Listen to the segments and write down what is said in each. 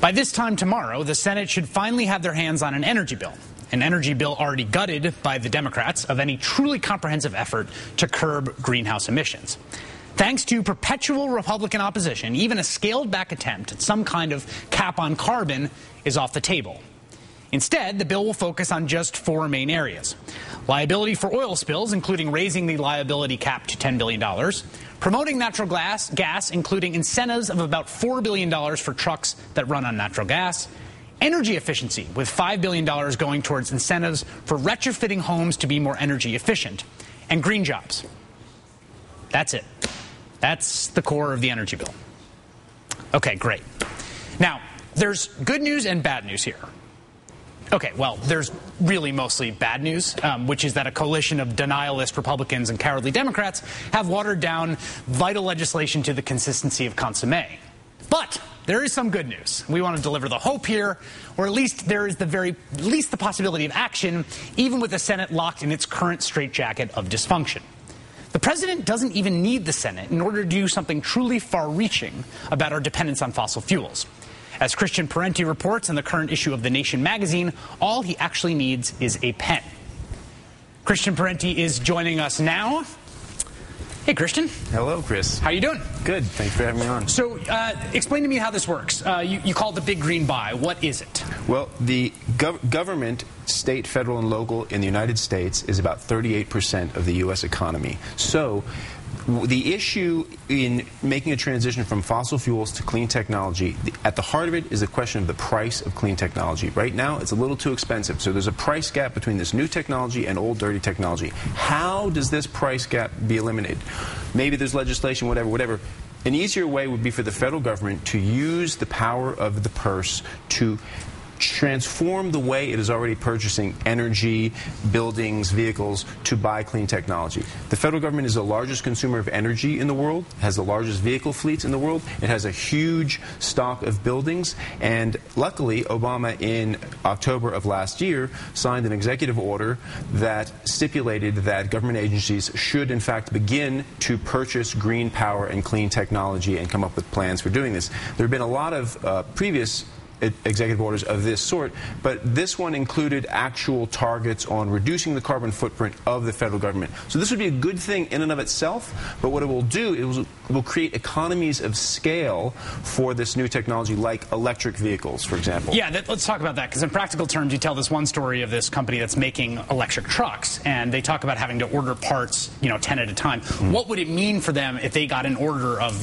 By this time tomorrow, the Senate should finally have their hands on an energy bill already gutted by the Democrats of any truly comprehensive effort to curb greenhouse emissions. Thanks to perpetual Republican opposition, even a scaled-back attempt at some kind of cap on carbon is off the table. Instead, the bill will focus on just four main areas: liability for oil spills, including raising the liability cap to $10 billion, promoting natural gas, including incentives of about $4 billion for trucks that run on natural gas, energy efficiency, with $5 billion going towards incentives for retrofitting homes to be more energy efficient, and green jobs. That's it. That's the core of the energy bill. Okay, great. Now, there's good news and bad news here. Okay, well, there's really mostly bad news, which is that a coalition of denialist Republicans and cowardly Democrats have watered down vital legislation to the consistency of consommé. But there is some good news. We want to deliver the hope here, or at least there is the possibility of action, even with the Senate locked in its current straitjacket of dysfunction. The president doesn't even need the Senate in order to do something truly far-reaching about our dependence on fossil fuels. As Christian Parenti reports in the current issue of The Nation magazine, all he actually needs is a pen. Christian Parenti is joining us now. Hey, Christian. Hello, Chris. How you doing? Good. Thanks for having me on. So, explain to me how this works. You call it the Big Green Buy. What is it? Well, the government, state, federal, and local in the United States is about 38% of the U.S. economy. So, the issue in making a transition from fossil fuels to clean technology, at the heart of it is a question of the price of clean technology. Right now, it's a little too expensive. So there's a price gap between this new technology and old, dirty technology. How does this price gap be eliminated? Maybe there's legislation, whatever. An easier way would be for the federal government to use the power of the purse to transform the way it is already purchasing energy, buildings, vehicles to buy clean technology. The federal government is the largest consumer of energy in the world, has the largest vehicle fleets in the world, it has a huge stock of buildings, and luckily Obama in October of last year signed an executive order that stipulated that government agencies should in fact begin to purchase green power and clean technology and come up with plans for doing this. There have been a lot of previous executive orders of this sort, but this one included actual targets on reducing the carbon footprint of the federal government. So this would be a good thing in and of itself, but what it will do is it will create economies of scale for this new technology, like electric vehicles, for example. Yeah, let's talk about that, because in practical terms, you tell this one story of this company that's making electric trucks, and they talk about having to order parts, 10 at a time. What would it mean for them if they got an order of,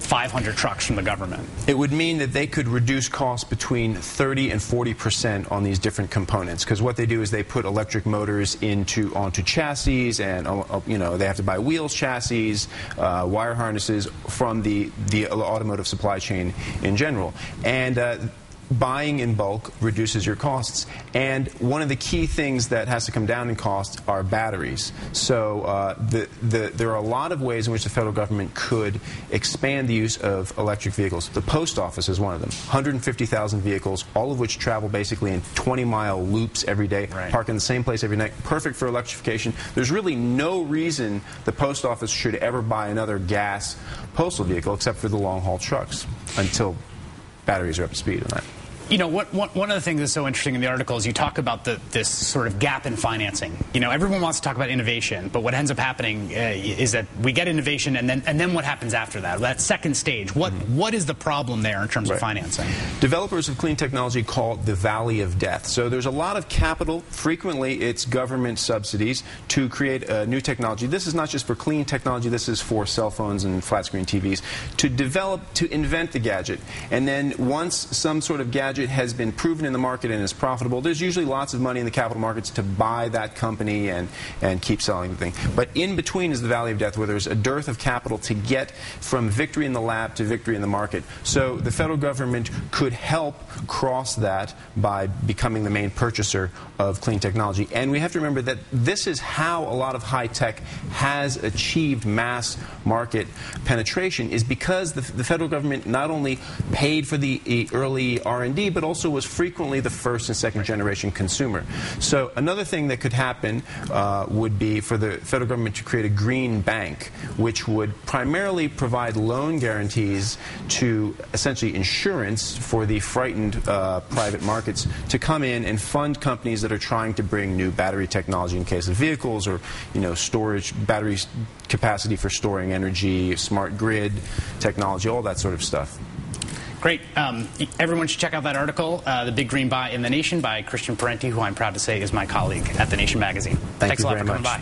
500 trucks from the government? It would mean that they could reduce costs between 30 and 40% on these different components, because what they do is they put electric motors onto chassis, and they have to buy wheels, chassis, wire harnesses from the automotive supply chain in general. And buying in bulk reduces your costs, and one of the key things that has to come down in cost are batteries. So there are a lot of ways in which the federal government could expand the use of electric vehicles. The post office is one of them. 150,000 vehicles, all of which travel basically in 20-mile loops every day, park in the same place every night, perfect for electrification. There's really no reason the post office should ever buy another gas postal vehicle except for the long-haul trucks until batteries are up to speed on that. One of the things that's so interesting in the article is you talk about this sort of gap in financing. Everyone wants to talk about innovation, but what ends up happening is that we get innovation, and then what happens after that? That second stage. What is the problem there in terms of financing? Developers of clean technology call it the valley of death. So there's a lot of capital. Frequently, it's government subsidies to create a new technology. This is not just for clean technology. This is for cell phones and flat-screen TVs. To invent the gadget, and then once some sort of gadget has been proven in the market and is profitable, there's usually lots of money in the capital markets to buy that company and keep selling the thing. But in between is the valley of death, where there's a dearth of capital to get from victory in the lab to victory in the market. So the federal government could help cross that by becoming the main purchaser of clean technology. And we have to remember that this is how a lot of high tech has achieved mass market penetration, is because the federal government not only paid for the early R&D, but also was frequently the first and second generation consumer. So another thing that could happen would be for the federal government to create a green bank, which would primarily provide loan guarantees to essentially insurance for the frightened private markets to come in and fund companies that are trying to bring new battery technology in case of vehicles, or storage, battery capacity for storing energy, smart grid technology, all that sort of stuff. Great. Everyone should check out that article, The Big Green Buy in the Nation, by Christian Parenti, who I'm proud to say is my colleague at The Nation magazine. Thanks a lot for coming by.